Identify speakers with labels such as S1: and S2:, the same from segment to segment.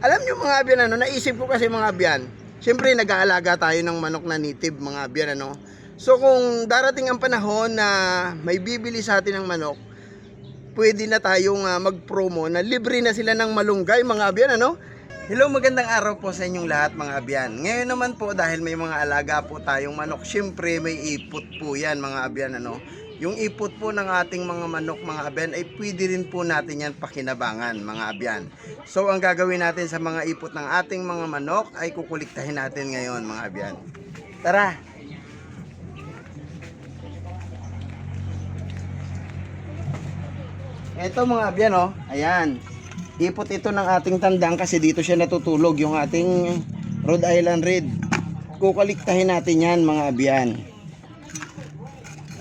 S1: Alam nyo mga abyan, naisip ko kasi mga abyan, siyempre nag-aalaga tayo ng manok na native mga abyan, So kung darating ang panahon na may bibili sa atin ng manok, pwede na tayong mag-promo na libre na sila ng malunggay mga abyan, Hello, magandang araw po sa inyong lahat mga abyan. Ngayon naman po, dahil may mga alaga po tayong manok, syempre may ipot po yan mga abyan, Yung ipot po ng ating mga manok mga abyan ay pwede rin po natin yan pakinabangan mga abyan. So ang gagawin natin sa mga ipot ng ating mga manok ay kukuliktahin natin ngayon mga abyan. Tara! Ito mga abyan, ayan. Ipot ito ng ating tandang kasi dito siya natutulog, yung ating Rhode Island Red. Kukuliktahin natin yan mga abyan.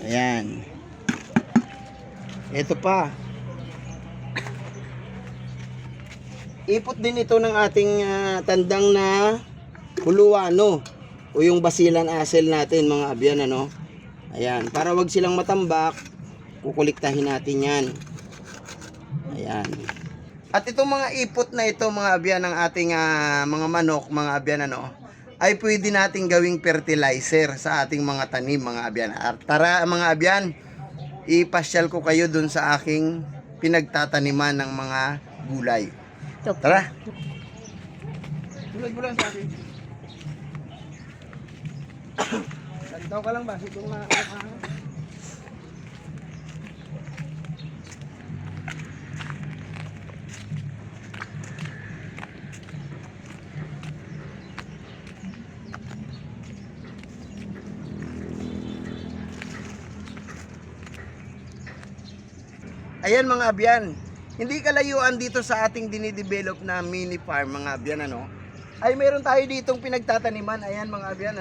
S1: Ayan. Ito pa. Ipot din ito ng ating tandang na Huluano o yung Basilan Asel natin mga abyan, Ayan, para wag silang matambak, kukuliktahin natin yan. Ayan. At itong mga ipot na ito mga abyan ng ating mga manok, mga abyan, ay pwede nating gawing fertilizer sa ating mga tanim mga abyan. At tara mga abyan, ipasyal ko kayo dun sa aking pinagtataniman ng mga gulay. Tara. Bulan-bulan sa akin. Gantaw ka lang ba? Itong ayan mga abyan, hindi kalayuan dito sa ating dinidevelop na mini farm mga abyan, ay meron tayo ditong pinagtataniman. Ayan mga abyan,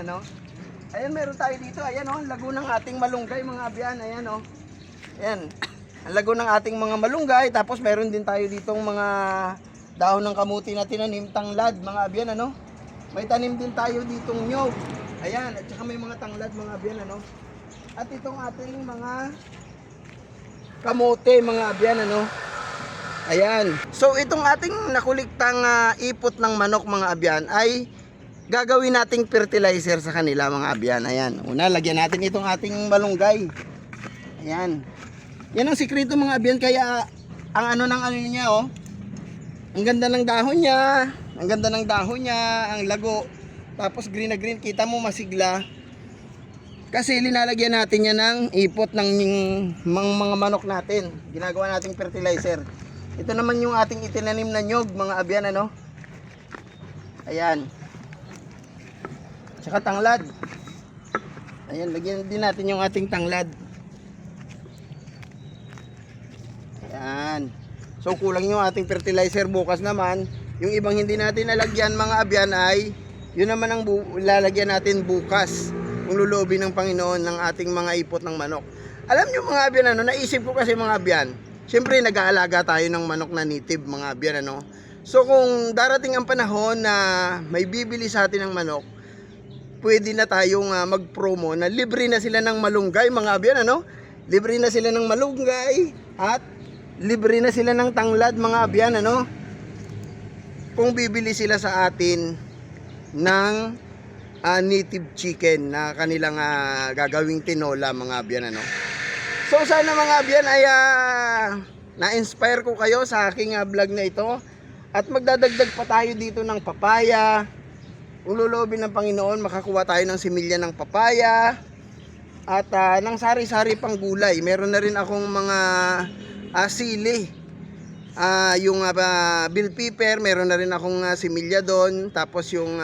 S1: ayan meron tayo dito, ayan lago ng ating malunggay mga abyan, ayan ayan, ang lago ng ating mga malunggay. Tapos meron din tayo ditong mga dahon ng kamuti na tinanim, tanglad mga abyan, may tanim din tayo ditong nyog, ayan, at saka may mga tanglad mga abyan, at itong ating mga kamote mga abyan, ayan. So itong ating nakuliktang ipot ng manok mga abyan ay gagawin nating fertilizer sa kanila mga abyan. Ayan, una lagyan natin itong ating malunggay. Ayan, yan ang sikreto mga abyan. Kaya ang ano niya, ang ganda ng dahon niya, ang ganda ng dahon niya, ang lago, tapos green na green, kita mo masigla. Kasi linalagyan natin yan ng ipot ng mga manok natin. Ginagawa nating fertilizer. Ito naman yung ating itinanim na nyog mga abyan, Ayan. Tsaka tanglad. Ayan, lagyan din natin yung ating tanglad. Ayan. So kulang yung ating fertilizer. Bukas naman, yung ibang hindi natin nalagyan mga abyan ay yun naman ang lalagyan natin bukas, kung lulobin ng Panginoon ng ating mga ipot ng manok. Alam nyo mga abyan, naisip ko kasi mga abyan, siyempre nag-aalaga tayo ng manok na native mga abyan, So kung darating ang panahon na may bibili sa atin ng manok, pwede na tayong mag-promo na libre na sila ng malunggay mga abyan, Libre na sila ng malunggay at libre na sila ng tanglad mga abyan, Kung bibili sila sa atin ng native chicken na kanilang gagawing tinola mga abyan, So sana mga abyan ay na-inspire ko kayo sa aking vlog na ito. At magdadagdag pa tayo dito ng papaya. Kung lulobin ng Panginoon, makakuha tayo ng similya ng papaya at ng sari-sari pang gulay. Meron na rin akong mga sili, yung bell pepper, meron na rin akong similya doon. Tapos yung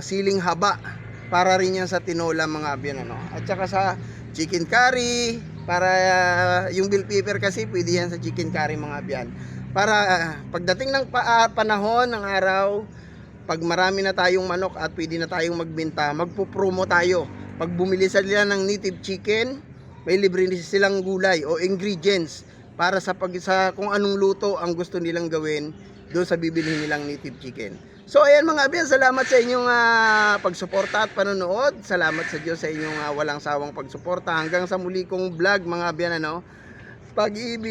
S1: siling haba, para rin yan sa tinola mga abyan, At saka sa chicken curry, para yung bell pepper kasi pwede yan sa chicken curry mga abyan. Para pagdating ng panahon ng araw, pag marami na tayong manok at pwede na tayong magbenta, magpo-promo tayo. Pag bumili sila ng native chicken, may libre silang gulay o ingredients para sa kung anong luto ang gusto nilang gawin doon sa bibili nilang native chicken. So ayan mga abyan, salamat sa inyong pagsuporta at panonood. Salamat sa Diyos sa inyong walang sawang pagsuporta. Hanggang sa muli kong vlog mga abyan, Pag-ibig.